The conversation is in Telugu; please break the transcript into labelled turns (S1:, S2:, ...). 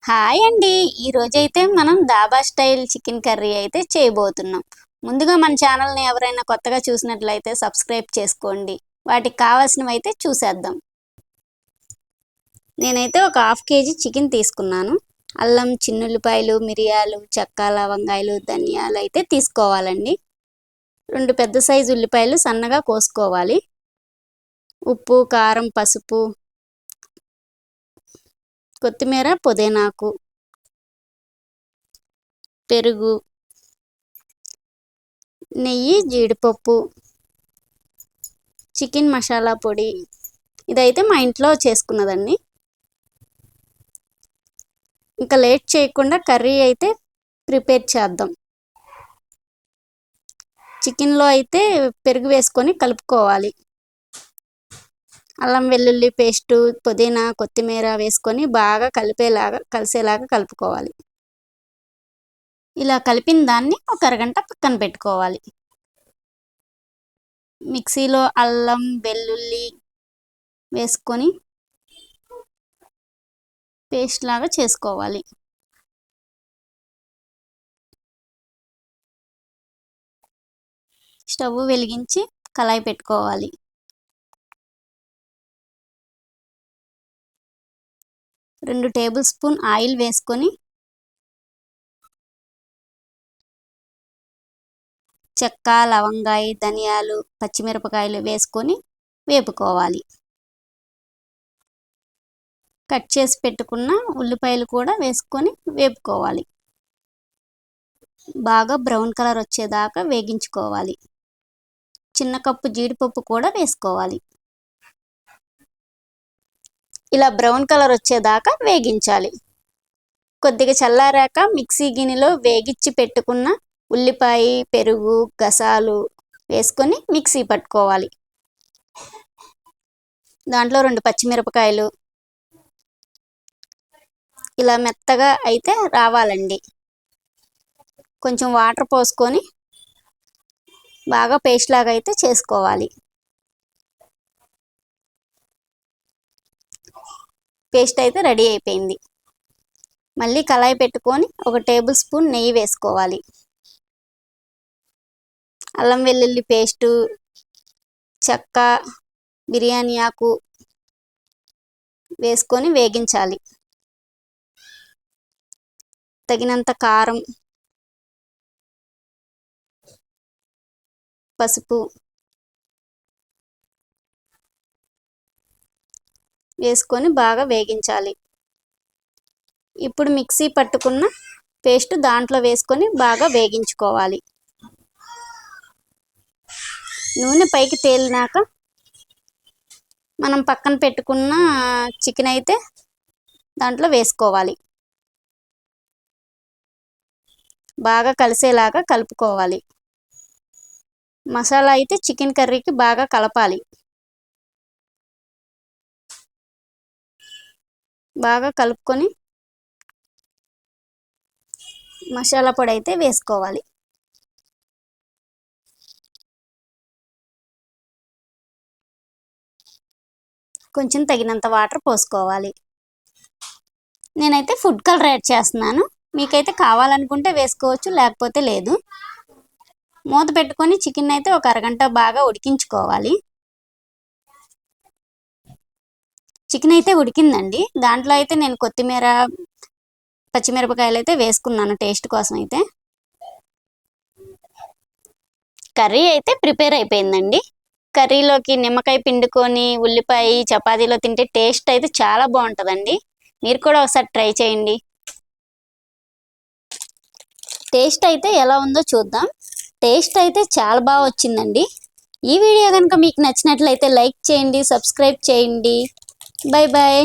S1: హాయ్ అండి. ఈరోజైతే మనం దాబా స్టైల్ చికెన్ కర్రీ అయితే చేయబోతున్నాం. ముందుగా మన ఛానల్ని ఎవరైనా కొత్తగా చూసినట్లయితే సబ్స్క్రైబ్ చేసుకోండి. వాటికి కావాల్సినవి అయితే చూసేద్దాం. నేనైతే ఒక హాఫ్ కేజీ చికెన్ తీసుకున్నాను. అల్లం, చిన్నుల్లిపాయలు, మిరియాలు, చెక్క, లవంగాయలు, ధనియాలు అయితే తీసుకోవాలండి. 2 పెద్ద సైజు ఉల్లిపాయలు సన్నగా కోసుకోవాలి. ఉప్పు, కారం, పసుపు, కొత్తిమీర, పుదీనాకు, పెరుగు, నెయ్యి, జీడిపప్పు, చికెన్ మసాలా పొడి. ఇదైతే మా ఇంట్లో చేసుకున్నదండి. ఇంకా లేట్ చేయకుండా కర్రీ అయితే ప్రిపేర్ చేద్దాం. చికెన్లో అయితే పెరుగు వేసుకొని కలుపుకోవాలి. అల్లం వెల్లుల్లి పేస్టు, పుదీనా, కొత్తిమీర వేసుకొని బాగా కలిసేలాగా కలుపుకోవాలి. ఇలా కలిపిన దాన్ని ఒక అరగంట పక్కన పెట్టుకోవాలి. మిక్సీలో అల్లం, వెల్లుల్లి వేసుకొని పేస్ట్ లాగా చేసుకోవాలి. స్టవ్ వెలిగించి కళాయి పెట్టుకోవాలి. 2 టేబుల్ స్పూన్ ఆయిల్ వేసుకొని చెక్క, లవంగాయ, ధనియాలు, పచ్చిమిరపకాయలు వేసుకొని వేపుకోవాలి. కట్ చేసి పెట్టుకున్న ఉల్లిపాయలు కూడా వేసుకొని వేపుకోవాలి. బాగా బ్రౌన్ కలర్ వచ్చేదాకా వేగించుకోవాలి. చిన్న కప్పు జీడిపప్పు కూడా వేసుకోవాలి. ఇలా బ్రౌన్ కలర్ వచ్చేదాకా వేగించాలి. కొద్దిగా చల్లారాక మిక్సీ గిన్నెలో వేగించి పెట్టుకున్న ఉల్లిపాయ, పెరుగు, గసాలు వేసుకొని మిక్సీ పట్టుకోవాలి. దాంట్లో 2 పచ్చిమిరపకాయలు ఇలా మెత్తగా అయితే రావాలండి. కొంచెం వాటర్ పోసుకొని బాగా పేస్ట్ లాగా అయితే చేసుకోవాలి. పేస్ట్ అయితే రెడీ అయిపోయింది. మళ్ళీ కళాయి పెట్టుకొని 1 టేబుల్ స్పూన్ నెయ్యి వేసుకోవాలి. అల్లం వెల్లుల్లి పేస్టు, చెక్క, బిర్యానీ ఆకు వేసుకొని వేగించాలి. తగినంత కారం, పసుపు వేసుకొని బాగా వేగించాలి. ఇప్పుడు మిక్సీ పట్టుకున్న పేస్ట్ దాంట్లో వేసుకొని బాగా వేగించుకోవాలి. నూనె పైకి తేలినాక మనం పక్కన పెట్టుకున్న చికెన్ అయితే దాంట్లో వేసుకోవాలి. బాగా కలిసేలాగా కలుపుకోవాలి. మసాలా అయితే చికెన్ కర్రీకి బాగా కలపాలి. బాగా కలుపుకొని మసాలా పొడి అయితే వేసుకోవాలి. కొంచెం తగినంత వాటర్ పోసుకోవాలి. నేనైతే ఫుడ్ కలర్ యాడ్ చేస్తున్నాను. మీకైతే కావాలనుకుంటే వేసుకోవచ్చు, లేకపోతే లేదు. మూత పెట్టుకొని చికెన్ అయితే ఒక అరగంట బాగా ఉడికించుకోవాలి. చికెన్ అయితే ఉడికిందండి. దాంట్లో అయితే నేను కొత్తిమీర, పచ్చిమిరపకాయలు అయితే వేసుకున్నాను టేస్ట్ కోసం. అయితే కర్రీ అయితే ప్రిపేర్ అయిపోయిందండి. కర్రీలోకి నిమ్మకాయ పిండుకొని ఉల్లిపాయ చపాతీలో తింటే టేస్ట్ అయితే చాలా బాగుంటుందండి. మీరు కూడా ఒకసారి ట్రై చేయండి. టేస్ట్ అయితే ఎలా ఉందో చూద్దాం. టేస్ట్ అయితే చాలా బాగా వచ్చిందండి. ఈ వీడియో కనుక మీకు నచ్చినట్లయితే లైక్ చేయండి, సబ్స్క్రైబ్ చేయండి. Bye bye.